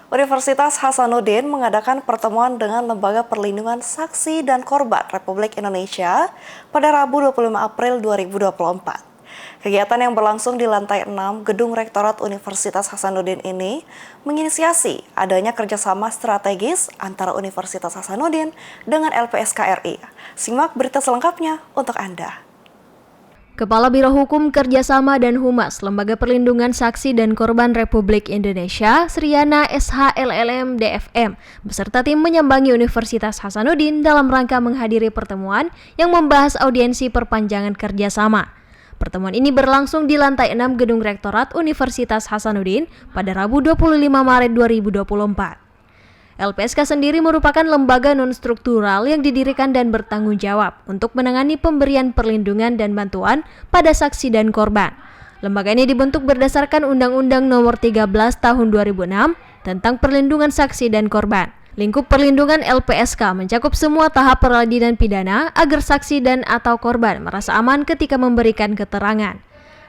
Universitas Hasanuddin mengadakan pertemuan dengan Lembaga Perlindungan Saksi dan Korban Republik Indonesia pada Rabu 25 April 2024. Kegiatan yang berlangsung di lantai 6 Gedung Rektorat Universitas Hasanuddin ini menginisiasi adanya kerjasama strategis antara Universitas Hasanuddin dengan LPSK RI. Simak berita selengkapnya untuk Anda. Kepala Biro Hukum Kerjasama dan Humas Lembaga Perlindungan Saksi dan Korban Republik Indonesia, Sriana SHLLM DFM, beserta tim menyambangi Universitas Hasanuddin dalam rangka menghadiri pertemuan yang membahas audiensi perpanjangan kerjasama. Pertemuan ini berlangsung di lantai 6 Gedung Rektorat Universitas Hasanuddin pada Rabu 25 Maret 2024. LPSK sendiri merupakan lembaga non-struktural yang didirikan dan bertanggung jawab untuk menangani pemberian perlindungan dan bantuan pada saksi dan korban. Lembaga ini dibentuk berdasarkan Undang-Undang Nomor 13 Tahun 2006 tentang Perlindungan Saksi dan Korban. Lingkup perlindungan LPSK mencakup semua tahap peradilan pidana agar saksi dan atau korban merasa aman ketika memberikan keterangan.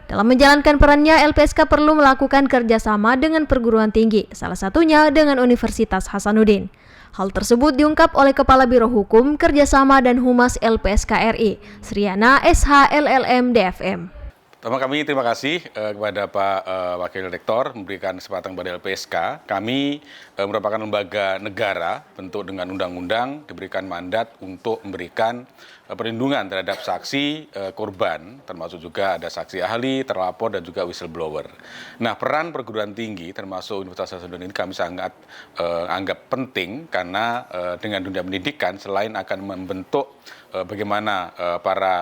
Dalam menjalankan perannya, LPSK perlu melakukan kerjasama dengan perguruan tinggi, salah satunya dengan Universitas Hasanuddin. Hal tersebut diungkap oleh Kepala Biro Hukum, Kerjasama dan Humas LPSK RI, Sriana SHLLM DFM. Pertama kami terima kasih kepada Pak Wakil Rektor memberikan kesempatan kepada LPSK. Kami merupakan lembaga negara bentuk dengan undang-undang diberikan mandat untuk memberikan perlindungan terhadap saksi, korban, termasuk juga ada saksi ahli, terlapor, dan juga whistleblower. Nah, peran perguruan tinggi termasuk Universitas Hasanuddin ini kami sangat anggap penting karena dengan dunia pendidikan selain akan membentuk bagaimana para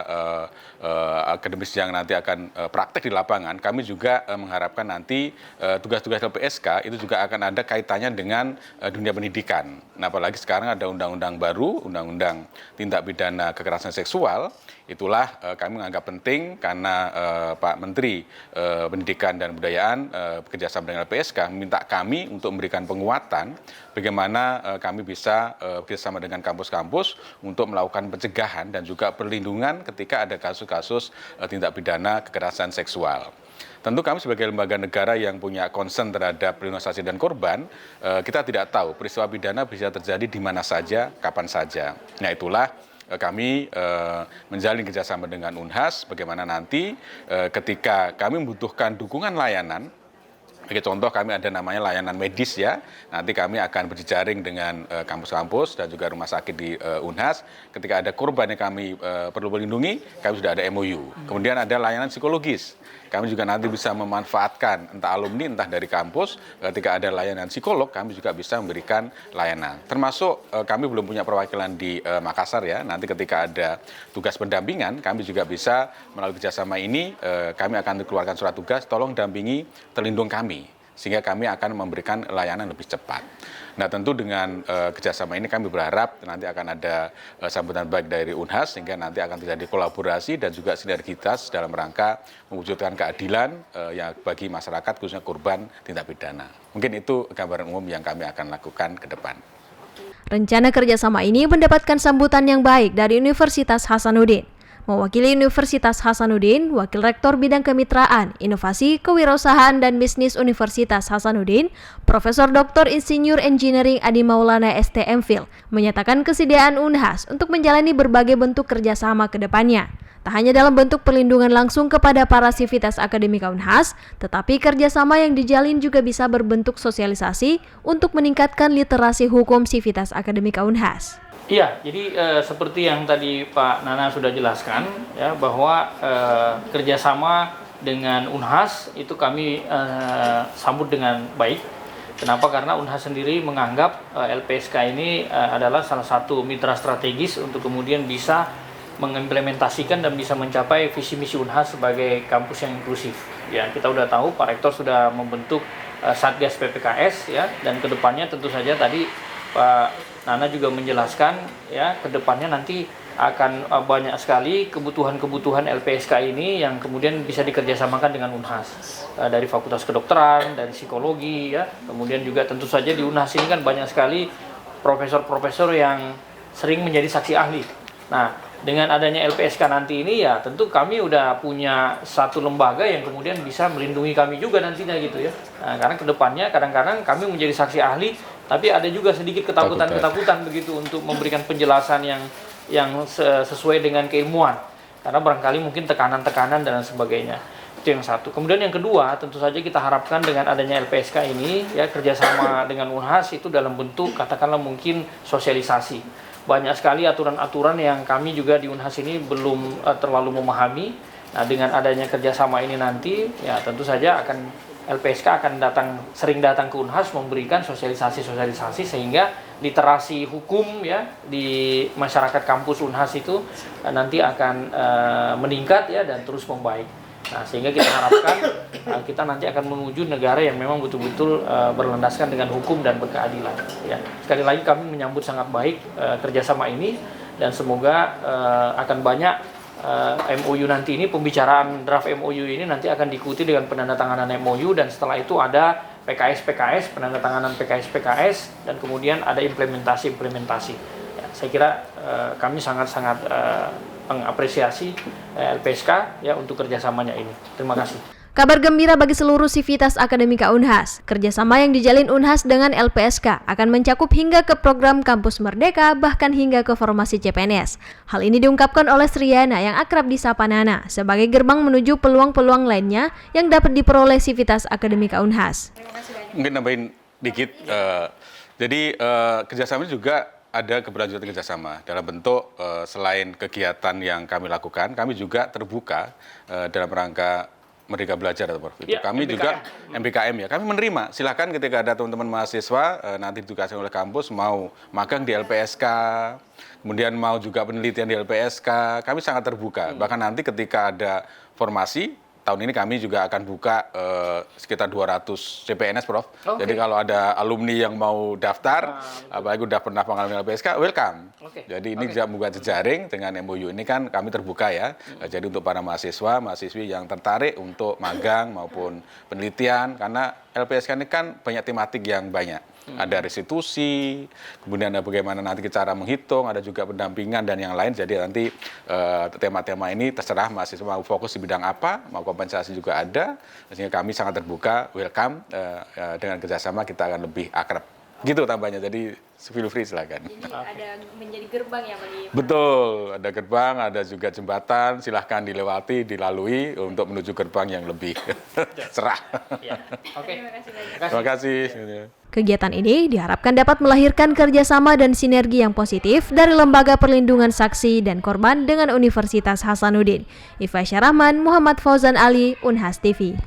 akademis yang nanti akan praktek di lapangan, kami juga mengharapkan nanti tugas-tugas LPSK itu juga akan ada kaitannya dengan dunia pendidikan. Nah, apalagi sekarang ada undang-undang baru, undang-undang tindak pidana kekerasan seksual. Itulah kami menganggap penting karena Pak Menteri Pendidikan dan Kebudayaan bekerjasama dengan LPSK meminta kami untuk memberikan penguatan bagaimana kami bisa bekerjasama dengan kampus-kampus untuk melakukan pencegahan dan juga perlindungan ketika ada kasus-kasus tindak pidana kekerasan seksual. Tentu kami sebagai lembaga negara yang punya concern terhadap perlindungan saksi dan korban, kita tidak tahu peristiwa pidana bisa terjadi di mana saja, kapan saja. Nah, itulah kami menjalin kerjasama dengan Unhas, bagaimana nanti ketika kami membutuhkan dukungan layanan, sebagai contoh kami ada namanya layanan medis ya, nanti kami akan berjejaring dengan kampus-kampus dan juga rumah sakit di Unhas. Ketika ada korban yang kami perlu melindungi, kami sudah ada MOU. Kemudian ada layanan psikologis. Kami juga nanti bisa memanfaatkan entah alumni, entah dari kampus. Ketika ada layanan psikolog, kami juga bisa memberikan layanan. Termasuk kami belum punya perwakilan di Makassar ya. Nanti ketika ada tugas pendampingan, kami juga bisa melalui kerjasama ini, kami akan keluarkan surat tugas, tolong dampingi terlindung kami. Sehingga kami akan memberikan layanan lebih cepat. Nah, tentu dengan kerjasama ini kami berharap nanti akan ada sambutan baik dari Unhas sehingga nanti akan terjadi kolaborasi dan juga sinergitas dalam rangka mewujudkan keadilan yang bagi masyarakat khususnya korban tindak pidana. Mungkin itu gambaran umum yang kami akan lakukan ke depan. Rencana kerjasama ini mendapatkan sambutan yang baik dari Universitas Hasanuddin. Mewakili Universitas Hasanuddin, Wakil Rektor Bidang Kemitraan, Inovasi, Kewirausahaan, dan Bisnis Universitas Hasanuddin, Profesor Dr. Insinyur Engineering Adi Maulana STMPhil, menyatakan kesediaan Unhas untuk menjalani berbagai bentuk kerjasama ke depannya. Tak hanya dalam bentuk perlindungan langsung kepada para sivitas akademika Unhas, tetapi kerjasama yang dijalin juga bisa berbentuk sosialisasi untuk meningkatkan literasi hukum sivitas akademika Unhas. Iya, jadi seperti yang tadi Pak Nana sudah jelaskan ya bahwa kerjasama dengan Unhas itu kami sambut dengan baik. Kenapa? Karena Unhas sendiri menganggap LPSK ini adalah salah satu mitra strategis untuk kemudian bisa mengimplementasikan dan bisa mencapai visi misi Unhas sebagai kampus yang inklusif. Ya, kita sudah tahu Pak Rektor sudah membentuk Satgas PPKS ya, dan kedepannya tentu saja tadi Pak Nana juga menjelaskan ya kedepannya nanti akan banyak sekali kebutuhan-kebutuhan LPSK ini yang kemudian bisa dikerjasamakan dengan Unhas dari Fakultas Kedokteran, dari Psikologi ya, kemudian juga tentu saja di Unhas ini kan banyak sekali profesor-profesor yang sering menjadi saksi ahli. Nah, Dengan adanya LPSK nanti ini ya tentu kami udah punya satu lembaga yang kemudian bisa melindungi kami juga nantinya gitu ya. Nah, karena kedepannya kadang-kadang kami menjadi saksi ahli, tapi ada juga sedikit ketakutan begitu untuk memberikan penjelasan yang sesuai dengan keilmuan. Karena barangkali mungkin tekanan-tekanan dan sebagainya. Itu yang satu. Kemudian yang kedua, tentu saja kita harapkan dengan adanya LPSK ini ya kerjasama dengan Unhas itu dalam bentuk katakanlah mungkin sosialisasi. Banyak sekali aturan-aturan yang kami juga di Unhas ini belum terlalu memahami. Nah, dengan adanya kerjasama ini nanti, ya tentu saja LPSK akan sering datang ke Unhas memberikan sosialisasi sehingga literasi hukum ya di masyarakat kampus Unhas itu nanti akan meningkat ya dan terus membaik. Nah, sehingga kita harapkan kita nanti akan menuju negara yang memang betul-betul berlandaskan dengan hukum dan berkeadilan. Ya. Sekali lagi kami menyambut sangat baik kerjasama ini dan semoga akan banyak MOU nanti ini, pembicaraan draft MOU ini nanti akan diikuti dengan penandatanganan MOU dan setelah itu ada PKS, penandatanganan PKS dan kemudian ada implementasi. Ya, saya kira kami sangat-sangat mengapresiasi LPSK ya untuk kerjasamanya ini. Terima kasih. Kabar gembira bagi seluruh sivitas akademika Unhas. Kerjasama yang dijalin Unhas dengan LPSK akan mencakup hingga ke program Kampus Merdeka, bahkan hingga ke formasi CPNS. Hal ini diungkapkan oleh Sriana yang akrab disapa Nana sebagai gerbang menuju peluang-peluang lainnya yang dapat diperoleh sivitas akademika Unhas. Mungkin nambahin dikit. Jadi kerjasama juga ada keberlanjutan kerjasama dalam bentuk selain kegiatan yang kami lakukan, kami juga terbuka dalam rangka Merdeka Belajar atau Prof. Ya, kami MBKM. juga MBKM ya. Kami menerima. Silakan ketika ada teman-teman mahasiswa nanti ditugaskan oleh kampus mau magang di LPSK, kemudian mau juga penelitian di LPSK, kami sangat terbuka. Bahkan nanti ketika ada formasi tahun ini kami juga akan buka sekitar 200 CPNS, Prof. Okay. Jadi kalau ada alumni yang mau daftar, apalagi udah pernah mengalami LPSK, welcome. Okay. Jadi ini juga membuka jejaring dengan MOU ini kan kami terbuka ya. Jadi untuk para mahasiswi yang tertarik untuk magang maupun penelitian, karena LPSK ini kan banyak tematik yang banyak. Ada restitusi, kemudian ada bagaimana nanti cara menghitung, ada juga pendampingan dan yang lain. Jadi nanti tema-tema ini terserah mahasiswa mau fokus di bidang apa, mau kompensasi juga ada. Sehingga kami sangat terbuka, welcome, dengan kerjasama kita akan lebih akrab. Gitu tambahnya, jadi feel free silakan. Jadi ada menjadi gerbang ya bagi. Betul, ada gerbang, ada juga jembatan, silahkan dilewati, dilalui untuk menuju gerbang yang lebih cerah. Ya. Oke. Terima kasih banyak. Terima kasih. Kegiatan ini diharapkan dapat melahirkan kerjasama dan sinergi yang positif dari Lembaga Perlindungan Saksi dan Korban dengan Universitas Hasanuddin. Iva Syarahman, Muhammad Fauzan Ali, Unhas TV.